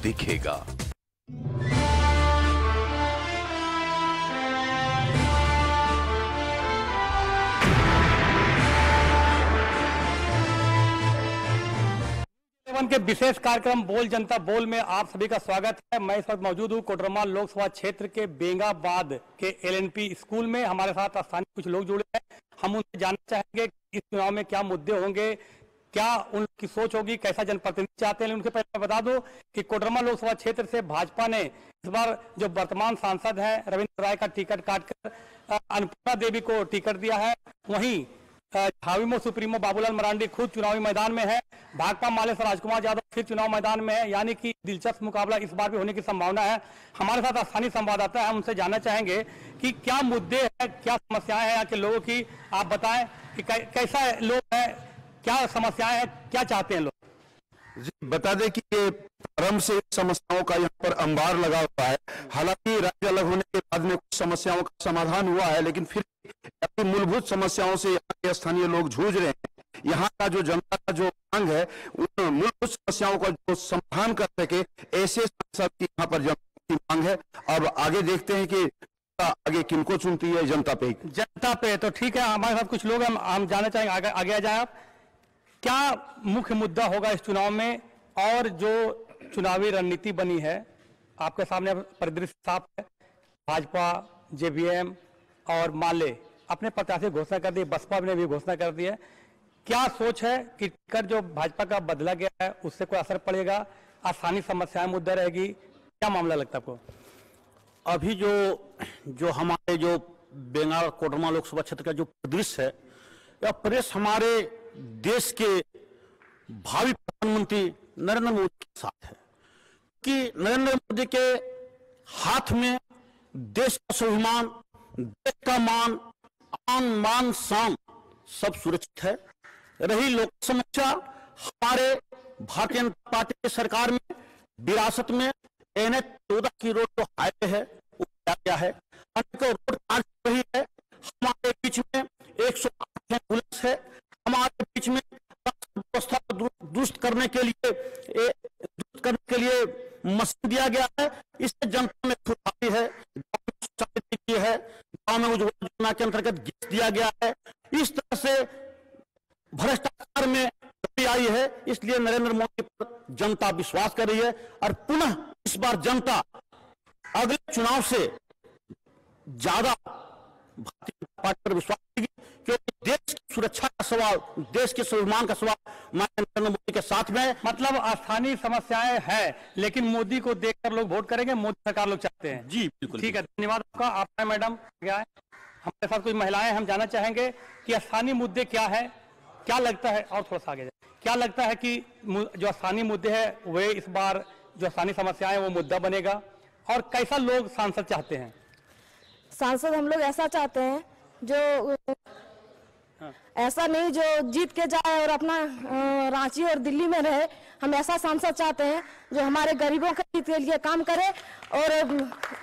दिखेगा। के विशेष कार्यक्रम बोल जनता बोल में आप सभी का स्वागत है। मैं इस वक्त मौजूद हूँ कोडरमा लोकसभा क्षेत्र के बेंगाबाद के एलएनपी स्कूल में। हमारे साथ स्थानीय कुछ लोग जुड़े हैं। हम उनसे जानना चाहेंगे कि इस चुनाव में क्या मुद्दे होंगे, क्या उनकी सोच होगी, कैसा जनप्रतिनिधि चाहते हैं। उनके पहले बता दो कि कोडरमा लोकसभा क्षेत्र से भाजपा ने इस बार जो वर्तमान सांसद हैं रविंद्र राय का टिकट काटकर अन्नपूर्णा देवी को टिकट दिया है। वहीं झाविमो सुप्रीमो बाबूलाल मरांडी खुद चुनावी मैदान में है। भाकपा माले से राजकुमार यादव फिर चुनाव मैदान में है, यानी कि दिलचस्प मुकाबला इस बार भी होने की संभावना है। हमारे साथ स्थानीय संवाददाता है, हम उनसे जानना चाहेंगे कि क्या मुद्दे हैं, क्या समस्याएं हैं यहाँ के लोगों की। आप बताएं कि कैसा लोग हैं, क्या समस्याएं हैं, क्या चाहते हैं लोग। जी बता दें कि ये प्रारंभ से समस्याओं का यहाँ पर अंबार लगा हुआ है। हालांकि राज्य अलग होने के बाद में कुछ समस्याओं का समाधान हुआ है, लेकिन फिर मूलभूत समस्याओं से यहाँ के स्थानीय लोग जूझ रहे हैं। यहाँ का जो जनता का जो मांग है, उन मूलभूत समस्याओं का जो समाधान कर सके, ऐसे सांसद की यहाँ पर जनता की मांग है। अब आगे देखते हैं कि आगे किनको चुनती है, जनता पे। तो ठीक है, हमारे साथ कुछ लोग हम जानना चाहेंगे। आगे आ जाए आप। क्या मुख्य मुद्दा होगा इस चुनाव में, और जो चुनावी रणनीति बनी है आपके सामने परिदृश्य साफ है। भाजपा, जेवीएम और माले अपने प्रत्याशी घोषणा कर दी, बसपा ने भी घोषणा कर दी है। क्या सोच है कि टिकट जो भाजपा का बदला गया है उससे कोई असर पड़ेगा, स्थानीय समस्याएं मुद्दा रहेगी, क्या मामला लगता है आपको? अभी जो हमारे जो बेंगाल कोडरमा लोकसभा क्षेत्र का जो परिदृश्य है, यह परिदृश्य हमारे देश के भावी प्रधानमंत्री नरेंद्र मोदी के साथ है कि नरेंद्र मोदी के हाथ में देश का स्वाभिमान, देश का मान, मान शान सब सुरक्षित है। रही लोक समस्या, हमारे भारतीय जनता पार्टी की सरकार में विरासत में NH 14 की रोड जो हाईवे है वो किया गया है। अनेकों रोड कार्य रही है। हमारे बीच में 108 एम्बुलेंस है। हमारे बीच में व्यवस्था को दुरुस्त करने के लिए मशीन दिया गया है। इससे जनता में खुशहाली है, गाँव में उज्ज्वला योजना के अंतर्गत गैस दिया गया है। इस तरह से भ्रष्टाचार में कमी आई है, इसलिए नरेंद्र मोदी पर जनता विश्वास कर रही है। और पुनः इस बार जनता अगले चुनाव से ज्यादा भारतीय जनता पार्टी पर विश्वास करेगी, क्योंकि देश की सुरक्षा का सवाल, देश के स्वाभिमान का सवाल नरेंद्र मोदी के साथ में। मतलब स्थानीय समस्याएं हैं, लेकिन मोदी को देखकर लोग वोट करेंगे, मोदी सरकार लोग चाहते हैं। जी बिल्कुल, ठीक है, धन्यवाद आपका। आप मैडम क्या है, हमारे साथ कुछ महिलाएं, हम जानना चाहेंगे कि स्थानीय मुद्दे क्या है, क्या लगता है, और थोड़ा सा आगे जाए, क्या लगता है कि जो स्थानीय मुद्दे हैं वे इस बार जो स्थानीय समस्याएं वो मुद्दा बनेगा, और कैसा लोग सांसद चाहते हैं? सांसद हम लोग ऐसा चाहते हैं जो ऐसा नहीं जो जीत के जाए और अपना रांची और दिल्ली में रहे। हम ऐसा सांसद चाहते हैं जो हमारे गरीबों के लिए काम करे, और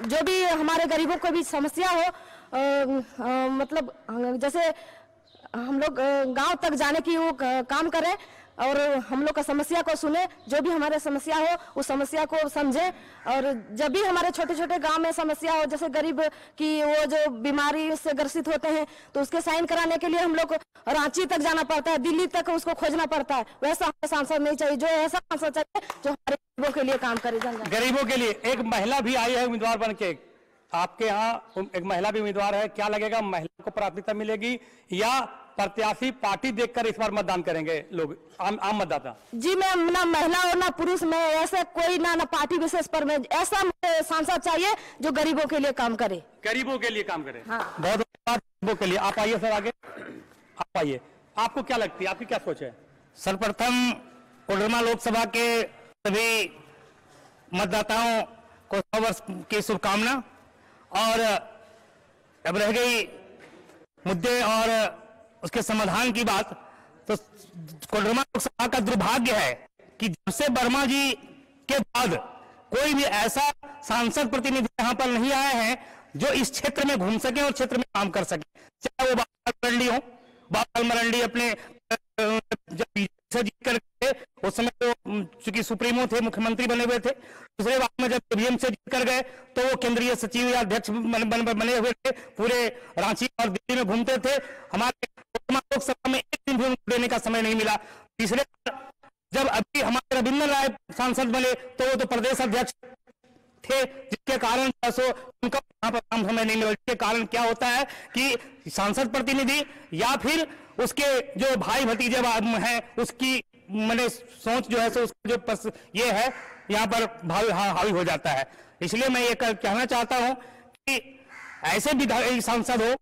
जो भी हमारे गरीबों को भी समस्या हो, मतलब जैसे हम लोग गांव तक जाने की वो काम करें, और हम लोग का समस्या को सुने, जो भी हमारे समस्या हो उस समस्या को समझे। और जब भी हमारे छोटे छोटे गांव में समस्या हो, जैसे गरीब की वो जो बीमारी से ग्रसित होते हैं, तो उसके साइन कराने के लिए हम लोग रांची तक जाना पड़ता है, दिल्ली तक उसको खोजना पड़ता है। वैसा हमें सांसद नहीं चाहिए, जो ऐसा सांसद चाहिए जो हमारे गरीबों के लिए काम करे। गरीबों के लिए एक महिला भी आई है उम्मीदवार बन के, आपके यहाँ एक महिला भी उम्मीदवार है, क्या लगेगा, महिला को प्राथमिकता मिलेगी या प्रत्याशी पार्टी देखकर इस बार मतदान करेंगे लोग, आम मतदाता? जी मैं ना महिला और ना पुरुष में ऐसे कोई ना पार्टी विशेष पर मैं ऐसा सांसद चाहिए जो गरीबों के लिए काम करे। गरीबों के लिए काम करे। हाँ। बहुत धन्यवाद गरीबों के लिए। आप आइए सर, आगे आप आइए। आपको क्या लगती है, आपकी क्या सोच है? सर्वप्रथम कोडरमा लोकसभा के सभी मतदाताओं को 100 वर्ष की शुभकामना। और अब रह गई मुद्दे और उसके समाधान की बात, तो कोडरमा लोकसभा का दुर्भाग्य है कि जब से वर्मा जी के बाद कोई भी ऐसा सांसद प्रतिनिधि यहाँ पर नहीं आए हैं जो इस क्षेत्र में घूम सके और क्षेत्र में काम कर सके। चाहे वो बाबूलाल मरांडी हो, बाबूलाल मरांडी अपने जब से जीत कर गए, उस समय तो चूंकि सुप्रीमो थे, मुख्यमंत्री बने हुए थे। दूसरे बात में जब ईवीएम से जीत कर गए तो वो केंद्रीय सचिव या अध्यक्ष बने हुए थे, पूरे रांची और दिल्ली में घूमते थे। हमारे लोकसभा में एक दिन भी उनको देने का समय नहीं मिला। तीसरे जब अभी हमारे रविंद्र राय सांसद बने तो वो तो प्रदेश अध्यक्ष थे, जिसके कारण उनका यहाँ पर काम समय नहीं मिला। इसके कारण क्या होता है कि सांसद प्रतिनिधि या फिर उसके जो भाई भतीजे हैं उसकी मैंने सोच जो है सो उसका जो ये है यहाँ पर हावी हो जाता है। इसलिए मैं ये कहना चाहता हूं कि ऐसे विधायक सांसद हो।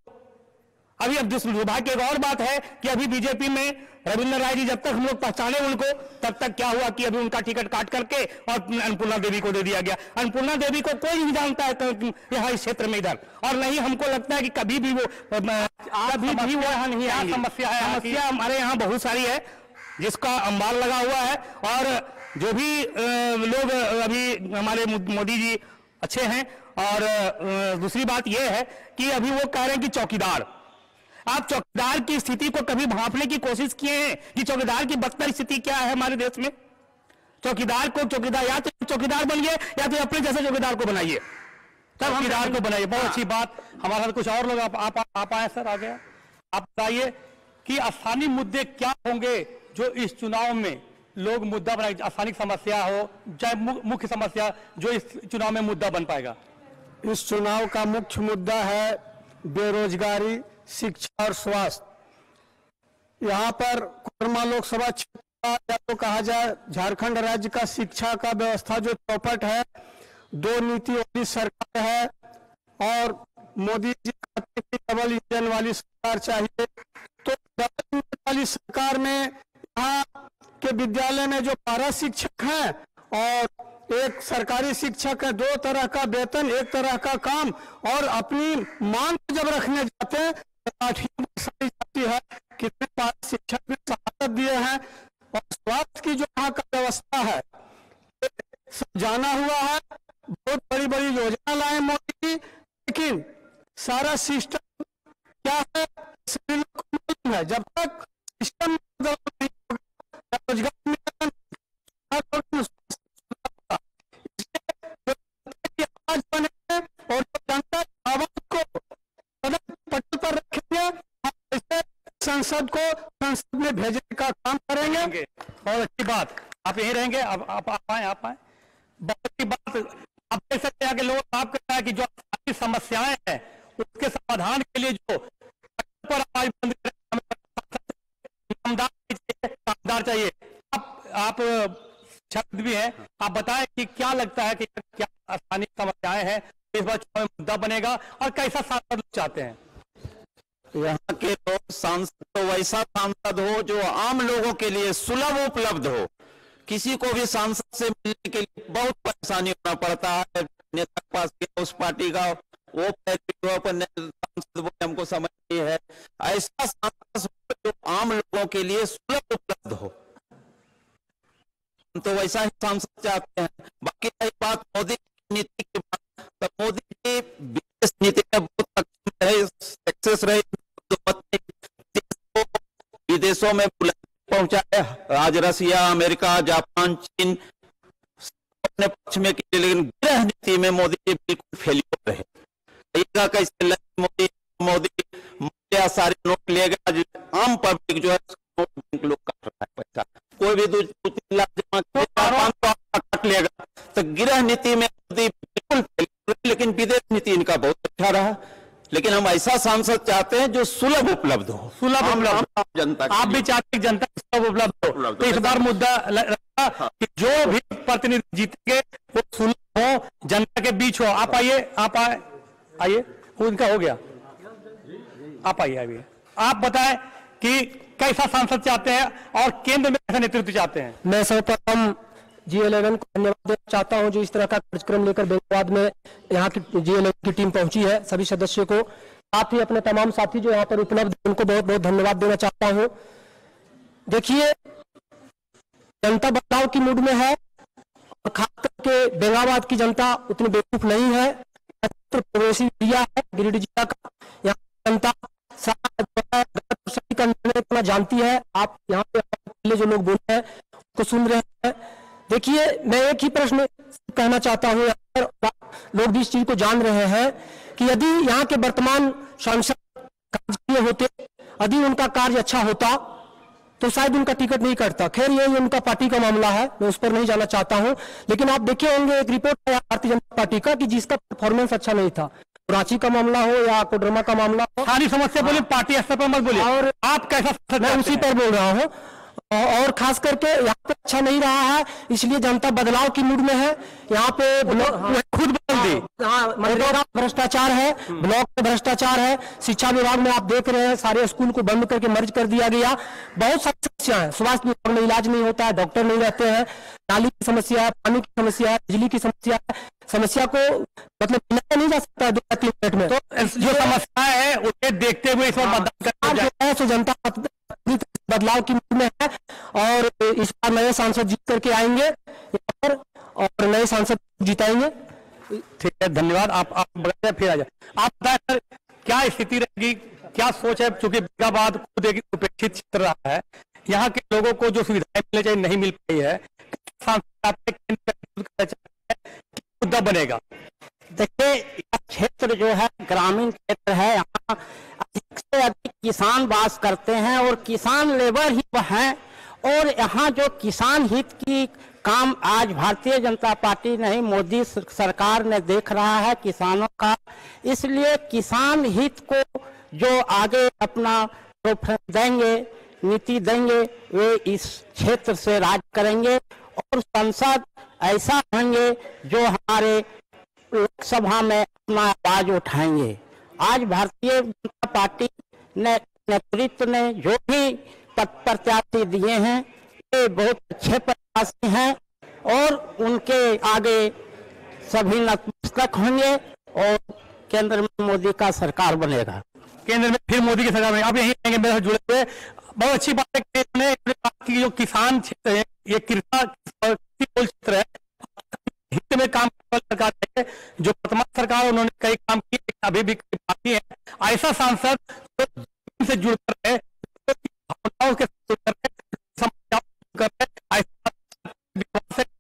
अभी अब दुर्भाग्य की एक और बात है कि अभी बीजेपी में रविंद्र राय जी जब तक हम लोग पहचाने उनको, तब तक क्या हुआ कि अभी उनका टिकट काट करके और अन्नपूर्णा देवी को दे दिया गया। अन्नपूर्णा देवी को कोई नहीं जानता है यहाँ इस क्षेत्र में इधर, और नहीं हमको लगता है कि कभी भी वो यहाँ नहीं आएंगे। समस्या हमारे यहाँ बहुत सारी है जिसका अंबार लगा हुआ है, और जो भी लोग अभी हमारे मोदी जी अच्छे हैं। और दूसरी बात यह है कि अभी वो कह रहे हैं कि चौकीदार, आप चौकीदार की स्थिति को कभी भांपने की कोशिश किए हैं कि चौकीदार की बदतर स्थिति क्या है हमारे देश में? चौकीदार या तो चौकीदार बनिए या तो अपने जैसे चौकीदार को बनाइए, तब चौकीदार को बनाइए। बहुत अच्छी बात। हमारे साथ कुछ और लोग आप आए सर, आ गया। आप बताइए कि स्थानीय मुद्दे क्या होंगे जो इस चुनाव में लोग मुद्दा बनाए, स्थानीय समस्या हो चाहे मुख्य समस्या, जो इस चुनाव में मुद्दा बन पाएगा? इस चुनाव का मुख्य मुद्दा है बेरोजगारी, शिक्षा और स्वास्थ्य। यहाँ पर कोडरमा लोकसभा क्षेत्र या तो कहा जाए झारखंड राज्य का शिक्षा का व्यवस्था जो चौपट है, 2 नीति वाली सरकार है और मोदी जी कहते हैं कि डबल इंजन वाली सरकार चाहिए। तो डबल इंजन वाली सरकार में यहाँ के विद्यालय में जो पारा शिक्षक हैं और एक सरकारी शिक्षक है, 2 तरह का वेतन, 1 तरह का काम, और अपनी मांग जब रखने जाते हैं लाठियां बरसाई जाती है। कितने पारा शिक्षक ने शहादत दिए हैं। और स्वास्थ्य की जो यहाँ का व्यवस्था है सब जाना हुआ है। बहुत बड़ी बड़ी योजना लाए मोदी जी, लेकिन सारा सिस्टम क्या है सभी लोग को मालूम है। जब तक सिस्टम नहीं होगा रोजगार आज बने और जनता आवाज को पटल पर रखेंगे, संसद में भेजने का काम करेंगे। बहुत अच्छी बात। आप यहीं रहेंगे? अब आप आए। बहुत अच्छी बात। आप देख सकते हैं कि लोग आप कहता है कि जो समस्याएं हैं उसके समाधान के लिए जो पर आवाज बंद कामदार चाहिए। आप छात्र भी हैं, आप बताएं कि क्या लगता है कि क्या स्थानीय समस्याएं हैं इस बार चुनाव में मुद्दा बनेगा और कैसा सांसद चाहते हैं? यहाँ के लोग सांसद तो वैसा सांसद हो जो आम लोगों के लिए सुलभ उपलब्ध हो। किसी को भी सांसद से मिलने के लिए बहुत परेशानी होना पड़ता है। नेता के पास उस पार्टी का वो सांसद बोले हमको समझ नहीं है। ऐसा सांसद जो आम लोगों के लिए सुलभ उपलब्ध हो, तो वैसा ही सांसद चाहते हैं। बाकी रही बात मोदी की नीति की बात, तो मोदी की विदेश नीति में बहुत सक्सेस रही, विदेशों में पहुंचाए। आज रसिया, अमेरिका, जापान, चीन अपने पक्ष में किए, लेकिन गृह नीति में मोदी जी बिल्कुल फेलियर रहे। कैसे मोदी सारे नोट लेगा, आम पब्लिक जो है बैंक लोग काट रहा है पैसा। कोई भी 2-3 लाख जमा काट लेगा। तो गृह नीति में मोदी बिल्कुल फेलियर, लेकिन विदेश नीति इनका बहुत अच्छा रहा। लेकिन हम ऐसा सांसद चाहते हैं जो सुलभ उपलब्ध हो, जनता। आप भी चाहते हैं जनता सुलभ उपलब्ध हो। तो इस बार मुद्दा रहा कि जो भी प्रतिनिधि जीतेंगे वो सुलभ हो, जनता के बीच हो। आप आइए, उनका हो गया। आप आइए, आप बताएं कि कैसा सांसद चाहते हैं और केंद्र में कैसा नेतृत्व चाहते हैं? मैं सर्वप्रथम G11 को धन्यवाद देना चाहता हूं जो इस तरह का कार्यक्रम लेकर बेंगाबाद में यहाँ की G11 की टीम पहुंची है। सभी सदस्यों को, साथ ही अपने तमाम साथी जो यहाँ पर उपलब्ध हैं उनको बहुत बहुत धन्यवाद देना चाहता हूं। देखिए, जनता बदलाव की मूड में है और खास करके बेंगाबाद की जनता उतनी बेवकूफ नहीं है। प्रवेशी एरिया है गिरिडीह जिला का, यहाँ जनता का निर्णय इतना जानती है। आप यहाँ पे पिछले जो लोग बोले हैं उसको सुन रहे हैं। देखिए, मैं एक ही प्रश्न कहना चाहता हूँ, लोग भी इस चीज को जान रहे हैं कि यदि यहाँ के वर्तमान सांसद कार्य किए होते, यदि उनका कार्य अच्छा होता तो शायद उनका टिकट नहीं कटता। खैर, ये उनका पार्टी का मामला है, मैं उस पर नहीं जाना चाहता हूं। लेकिन आप देखे होंगे एक रिपोर्ट है भारतीय जनता पार्टी का कि जिसका परफॉर्मेंस अच्छा नहीं था, रांची का मामला हो या कोडरमा का मामला हो। सारी समस्या बोले, पार्टी स्तर पर मत बोलिए। और आप कैसा, मैं उसी पर बोल रहा हूँ। और खास करके यहाँ पे अच्छा नहीं रहा है, इसलिए जनता बदलाव की मूड में है। यहाँ पे खुद बदल दी। मनरेगा भ्रष्टाचार है, ब्लॉक में भ्रष्टाचार है, शिक्षा विभाग में आप देख रहे हैं सारे स्कूल को बंद करके मर्ज कर दिया गया। बहुत सारी समस्या है, स्वास्थ्य विभाग में इलाज नहीं होता है, डॉक्टर नहीं रहते हैं, नाली की समस्या है, पानी की समस्या है, बिजली की समस्या है। समस्या को मतलब मिलाया नहीं जा सकता है 2-3 मिनट में। तो जो समस्या है उसे देखते हुए इस बार मतदान करना है, जनता बदलाव की मूड में है और इस बार नए सांसद जीत करके आएंगे और नए सांसद जिताएंगे। ठीक है, धन्यवाद। आप फिर आ जाए। आप बताएं सर, क्या स्थिति रहेगी, क्या सोच है? चूंकि बेंगाबाद खुद एक उपेक्षित क्षेत्र रहा है, यहाँ के लोगों को जो सुविधाएं मिलनी चाहिए नहीं मिल पाई है, मुद्दा बनेगा। देखिए, यह क्षेत्र जो है ग्रामीण क्षेत्र है, यहाँ अधिक से अधिक किसान वास करते हैं और किसान लेबर ही हैं। और यहाँ जो किसान हित की काम आज भारतीय जनता पार्टी नहीं, मोदी सरकार ने देख रहा है किसानों का। इसलिए किसान हित को जो आगे अपना प्रोत्साहन देंगे, नीति देंगे, वे इस क्षेत्र से राज करेंगे और संसद ऐसा होंगे जो हमारे लोकसभा में अपना आवाज उठाएंगे। आज भारतीय जनता पार्टी ने नेतृत्व ने जो भी प्रत्याशी दिए हैं, ये बहुत अच्छे प्रत्याशी हैं और उनके आगे सभी नतमस्तक होंगे और केंद्र में मोदी का सरकार बनेगा। केंद्र में फिर मोदी की सरकार बनेगी। आप यही कहेंगे मेरे साथ जुड़े हुए। बहुत अच्छी बात है कि जो किसान क्षेत्र है, ये कृषि क्षेत्र है, हित में काम करने वाली सरकार है। जो वर्तमान सरकार उन्होंने कई काम किए, अभी भी बाकी है। ऐसा सांसद जो से जुड़कर है, भावनाओं के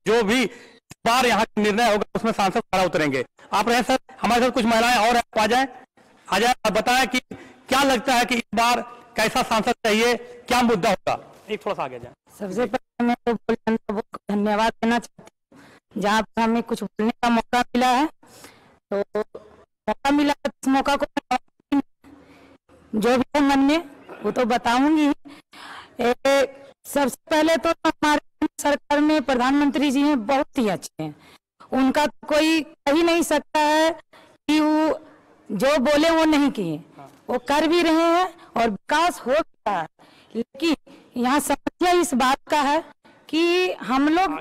जो भी इस बार यहाँ का निर्णय होगा उसमें सांसद खड़ा उतरेंगे। आप रहे सर, हमारे साथ कुछ महिलाएं और आ जाए, आप बताएं कि क्या लगता है कि इस बार कैसा सांसद चाहिए, क्या मुद्दा होगा? एक थोड़ा सा आगे जाए। सबसे पहले मैं तो बहुत धन्यवाद देना चाहती हूँ, जहाँ पर हमें कुछ बोलने का मौका मिला है। तो मौका मिला, इस मौका को जो भी है मन में वो तो बताऊंगी। सबसे पहले तो हमारे सरकार में प्रधानमंत्री जी हैं, बहुत ही अच्छे हैं। उनका तो कोई कह ही नहीं सकता है कि वो जो बोले वो नहीं किए, वो कर भी रहे हैं और विकास हो रहा है। लेकिन यहाँ समस्या इस बात का है कि हम लोग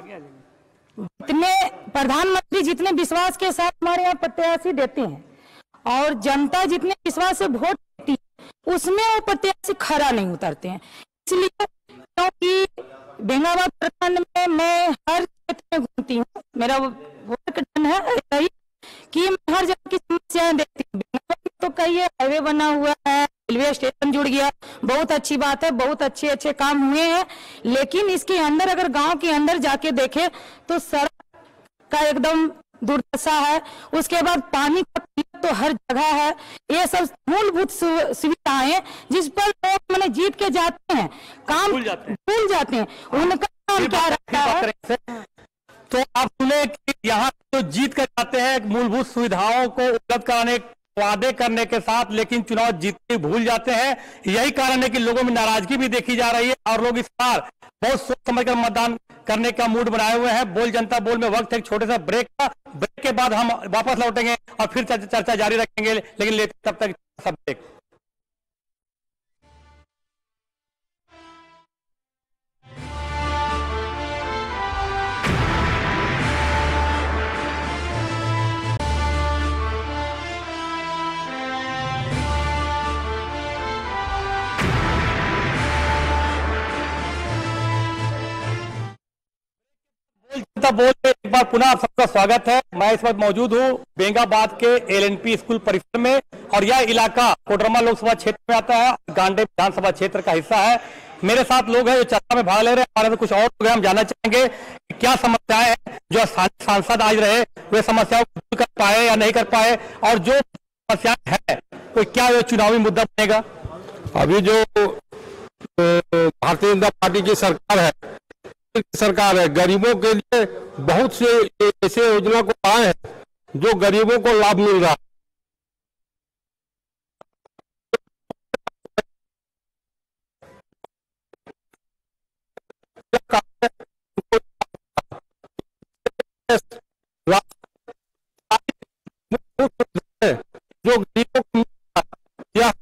जितने प्रधानमंत्री जितने विश्वास के साथ हमारे यहाँ प्रत्याशी देते हैं और जनता जितने विश्वास से वोट देती है, उसमें वो प्रत्याशी खरा नहीं उतरते हैं। इसलिए क्योंकि बेंगाबाद प्रखंड में मैं हर क्षेत्र में घूमती हूँ, मेरा वर्क डन है कि मैं हर जगह की समस्याएं देखती हूँ। तो कई हाईवे बना हुआ है, रेलवे स्टेशन जुड़ गया, बहुत अच्छी बात है, बहुत अच्छे अच्छे काम हुए हैं। लेकिन इसके अंदर अगर गांव के अंदर जाके देखे तो सड़क का एकदम दुर्दशा है। उसके बाद पानी का तो हर जगह है। ये सब मूलभूत सुविधाएं जिस पर लोग मैंने जीत के जाते हैं, काम भूल जाते हैं, उनका काम क्या रहता है। तो आप सुने कि यहाँ तो जीत कर जाते हैं मूलभूत सुविधाओं को उपलब्ध कराने वादे करने के साथ, लेकिन चुनाव जीतते भूल जाते हैं। यही कारण है कि लोगों में नाराजगी भी देखी जा रही है और लोग इस बार बहुत सोच समझकर मतदान करने का मूड बनाए हुए हैं। बोल जनता बोल में वक्त है एक छोटे सा ब्रेक का। ब्रेक के बाद हम वापस लौटेंगे और फिर चर्चा जारी रखेंगे, लेकिन लेते तब तक सब ब्रेक। बोल एक बार पुनः आप सबका स्वागत है। मैं इस वक्त मौजूद हूँ बेंगाबाद के एलएनपी स्कूल परिसर में और यह इलाका कोडरमा लोकसभा क्षेत्र में आता है, गांडे विधानसभा क्षेत्र का हिस्सा है। मेरे साथ लोग हैं जो चर्चा में भाग ले रहे हैं, हमारे में कुछ और लोग हैं, हम जानना चाहेंगे कि क्या समस्याएं हैं जो स्थानीय सांसद आज रहे वे समस्याओं को दूर कर पाए या नहीं कर पाए, और जो समस्याएं है तो क्या ये चुनावी मुद्दा बनेगा। अभी जो भारतीय जनता पार्टी की सरकार है गरीबों के लिए बहुत से ऐसे योजना को आए हैं जो गरीबों को लाभ मिल रहा है। जो गरीबों को या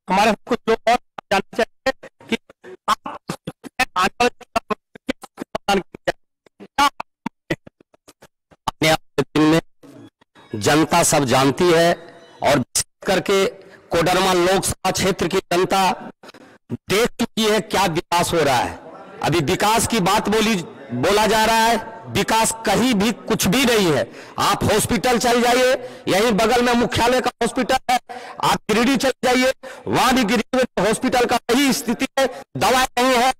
हमारे कुछ लोग और जानना चाहेंगे कि आप दिन में जनता सब जानती है, और विशेष करके कोडरमा लोकसभा क्षेत्र की जनता देख चुकी है क्या विकास हो रहा है। अभी विकास की बात बोला जा रहा है, विकास कहीं भी कुछ भी नहीं है। आप हॉस्पिटल चल जाइए, यहीं बगल में मुख्यालय का हॉस्पिटल है, आप गिरिडीह चल जाइए, वहां भी गिरिडीह में हॉस्पिटल का यही स्थिति है, दवाई नहीं है,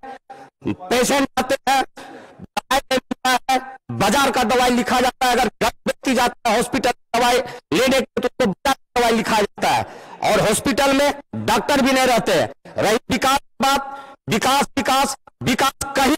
पेशेंट आते हैं, दवाई नहीं मिलता है, बाजार का दवाई लिखा जाता है। अगर व्यक्ति जाता है हॉस्पिटल दवाई लेने के तो उसको बाजार का दवाई लिखा जाता है, और हॉस्पिटल में डॉक्टर भी नहीं रहते हैं। रही विकास की बात, विकास विकास विकास कहीं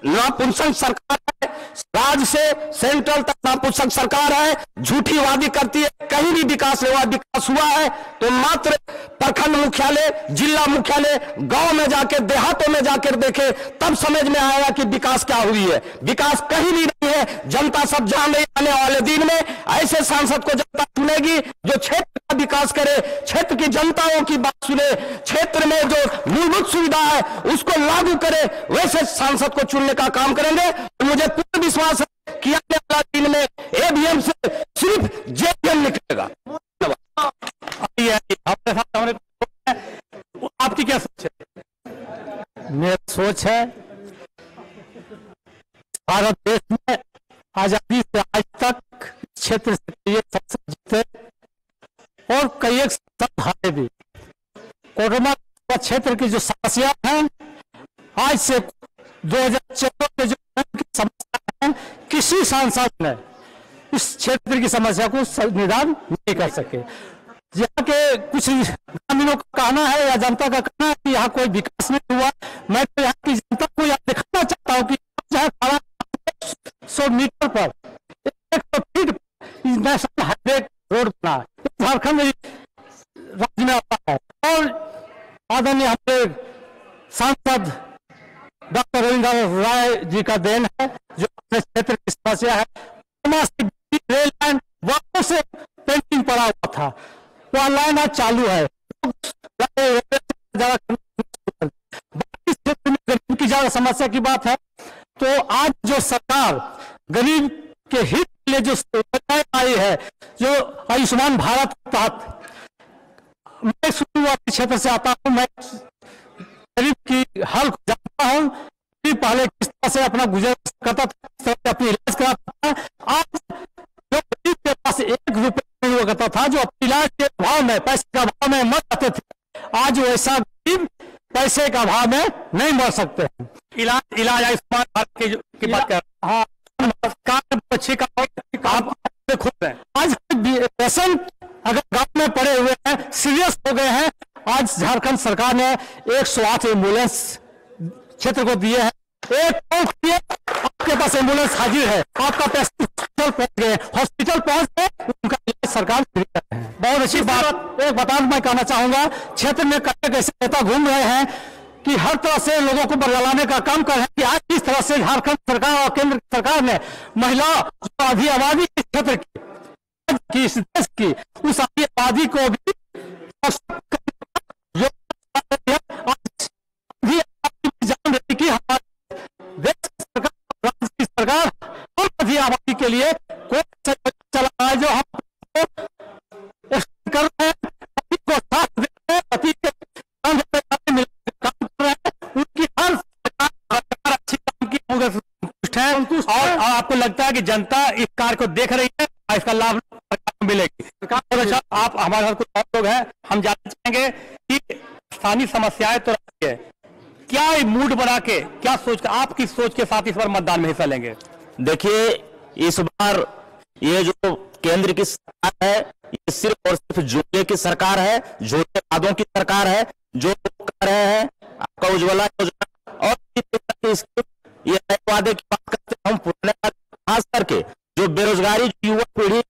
नापुंसक सरकार है, राज्य से सेंट्रल तक नापुंसक सरकार है, झूठी वादी करती है। कहीं भी विकास हुआ है तो मात्र प्रखंड मुख्यालय, जिला मुख्यालय, गांव में जाकर, देहातों में जाकर देखे तब समझ में आएगा कि विकास क्या हुई है। विकास कहीं भी नहीं है। जनता सब जान रही, आने वाले दिन में ऐसे सांसद को जनता चुनेगी जो क्षेत्र का विकास करे, क्षेत्र की जनताओं की बात सुने, क्षेत्र में जो मूलभूत सुविधा है उसको लागू करे, वैसे सांसद को चुनने का काम करेंगे। मुझे पूर्ण विश्वास है कि आने वाले दिन में एवीएम से सिर्फ जेवीएम निकलेगा। आपकी क्या सोच है? मेरी सोच है भारत देश में आजादी से आज तक क्षेत्र से कई संसद जीते और कई एक संसद हारे भी। कोडरमा क्षेत्र की जो समस्या है, आज से 2014 के जो की समस्या है, किसी सांसद ने इस क्षेत्र की समस्या को निदान नहीं कर सके। यहाँ के कुछ ग्रामीणों का कहना है या जनता का कहना है कि यहाँ कोई विकास नहीं हुआ। मैं तो यहाँ की जनता को यह दिखाना चाहता हूँ कि जहाँ 100 मीटर पर 100 फीट नेशनल हाईवे रोड बना है, झारखंड राज्य में आता है, और आदरणीय हमारे सांसद डॉक्टर रविंद्र राय जी का देन है जो अपने क्षेत्र की समस्या है। रेल लाइन वापस से पेंटिंग पड़ा हुआ था, वह लाइन आज चालू है। क्षेत्र में गरीब की ज्यादा समस्या की बात है तो आज जो सरकार गरीब के हित के लिए जो योजनाएं आई है, जो आयुष्मान भारत के तहत, मैं शुरुआती क्षेत्र से आता हूं, मैं गरीब की हाल को जानता हूं कि पहले किस तरह से अपना गुजर करता था, किस तरह से अपनी इलाज कराता था। आज जो गरीब के पास 1 रुपये नहीं हुआ करता था, जो अपने इलाज के भाव में, पैसे का भाव में मर जाते थे, आज वैसा गरीब पैसे का भाव में नहीं मर सकते हैं। इलाज आयुष्मान भारत की बात कर, हाँ, अच्छे का आप खुद हैं। आज पेशेंट अगर गांव में पड़े हुए हैं, सीरियस हो गए हैं, आज झारखंड सरकार ने 108 एम्बुलेंस क्षेत्र को दिए हैं। आपके पास एम्बुलेंस हाजिर है, आपका पेशेंट हॉस्पिटल पहुंच गए, हॉस्पिटल पहुंच गए, उनका इलाज सरकार फ्री कर रहे हैं। बहुत अच्छी बात। एक बात मैं कहना चाहूंगा, क्षेत्र में कई ऐसे नेता घूम रहे हैं कि हर तरह से लोगों को बदलाने का काम कर रहे हैं कि आज किस तरह से झारखंड सरकार और केंद्र सरकार ने महिला आधी आबादी के क्षेत्र की इस देश की उस आधी आबादी को भी जान की जनता इस कार्य को देख रही है, इसका लाभ सरकार को मिलेगी। अच्छा, आप हमारे साथ कुछ और लोग हैं, हम जानना चाहेंगे कि स्थानीय समस्याएं तो रहती है, क्या मूड बना के, क्या सोच, आपकी सोच के साथ इस बार मतदान में हिस्सा लेंगे? देखिए, इस बार ये जो केंद्र की सरकार है, ये सिर्फ और सिर्फ झूठे की सरकार है, झूठे वादों की सरकार है। जो कर रहे हैं आपका उज्ज्वला योजना और ये नए वादे की बात करते हैं, हम पुराने खास करके जो बेरोजगारी, जो युवा पीढ़ी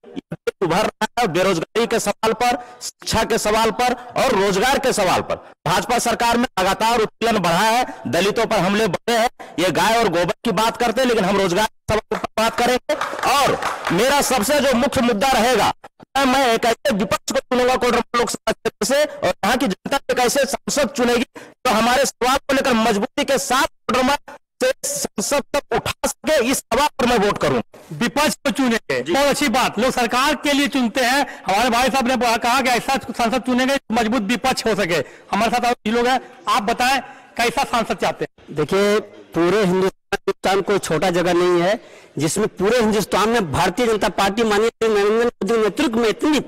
उभर रहा है, बेरोजगारी के सवाल पर, शिक्षा के सवाल पर और रोजगार के सवाल पर भाजपा सरकार में लगातार उत्पीड़न बढ़ा है, दलितों पर हमले बढ़े हैं। ये गाय और गोबर की बात करते हैं, लेकिन हम रोजगार के सवाल पर बात करेंगे। और मेरा सबसे जो मुख्य मुद्दा रहेगा, मैं एक ऐसे विपक्ष को चुनूंगा कोडरमा लोकसभा क्षेत्र से, और यहाँ की जनता एक ऐसे सांसद चुनेगी तो हमारे सवाल को लेकर मजबूती के साथ कोडरमा से संसद तक उठा सके। इस सवाल पर मैं वोट करूं। विपक्ष को चुनेंगे, बहुत अच्छी बात। लोग सरकार के लिए चुनते हैं। हमारे भाई साहब ने कहा कि ऐसा सांसद चुनेंगे मजबूत विपक्ष हो सके। हमारे साथ और लोग हैं, आप बताएं कैसा सांसद चाहते हैं? देखिए, पूरे हिंदुस्तान कोई छोटा जगह नहीं है जिसमें पूरे हिंदुस्तान में भारतीय जनता पार्टी माननीय नरेंद्र मोदी नेतृत्व में इतनी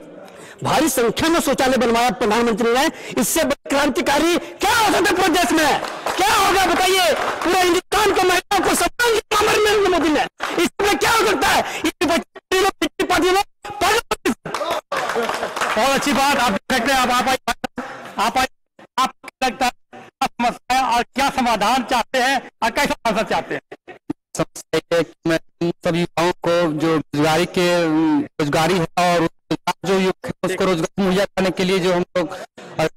भारी संख्या में शौचालय बनवाया प्रधानमंत्री ने। इससे क्रांतिकारी क्या हो सकता है पूरे देश में? क्या होगा बताइए? पूरे हिंदुस्तान को, महिलाओं को सम्मान दिया नरेंद्र मोदी ने, इसमें क्या हो सकता है? बहुत अच्छी बात। आप देख सकते हैं, आप लगता है समस्या और क्या समाधान चाहते हैं और कैसा सांसद चाहते हैं? मैं सभी युवाओं को जो रोजगारी है और जो युवक है उसको रोजगार मुहैया करने के लिए जो हम लोग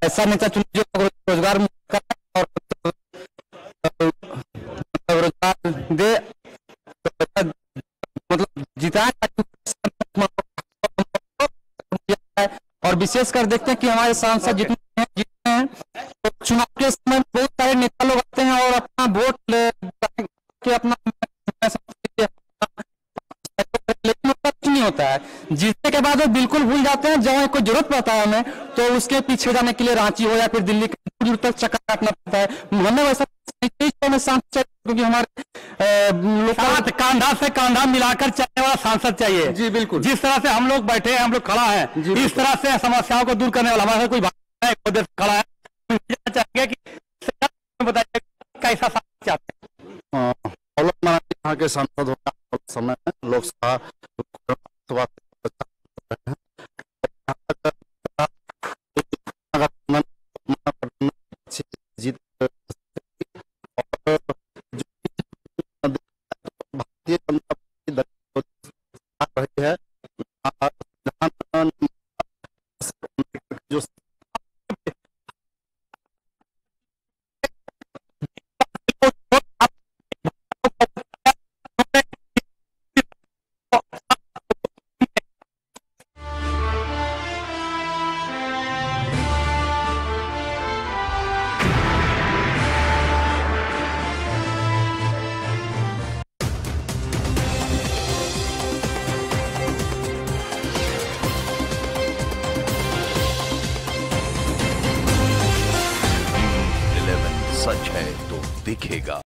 ऐसा नेता चुने जो रोजगार मुहैया करे और रोजगार दे, मतलब जिताए। और विशेषकर देखते हैं कि हमारे सांसद जितने हैं तो चुनाव के समय बहुत सारे नेता लोग आते हैं और अपना वोट के अपना लेकिन कुछ नहीं होता है। जीतने के बाद वो बिल्कुल भूल जाते हैं। जब कोई जरूरत पड़ता है हमें तो उसके पीछे जाने के लिए रांची हो या फिर दिल्ली के दूर तक चक्कर काटना पड़ता है। हमें वैसा क्योंकि हमारे साथ कांधा से कांधा मिलाकर चलने वाला सांसद चाहिए। जी बिल्कुल। जिस तरह से हम लोग बैठे हैं, हम लोग खड़ा है, इस तरह से समस्याओं को दूर करने वाला हमारे कोई खड़ा है। चाहेंगे कि बताइए कैसा सांसद चाहते हैं? यहाँ के सांसद होगा समय में लोकसभा जीत भारतीय जनता पार्टी रही है जो सच है तो दिखेगा।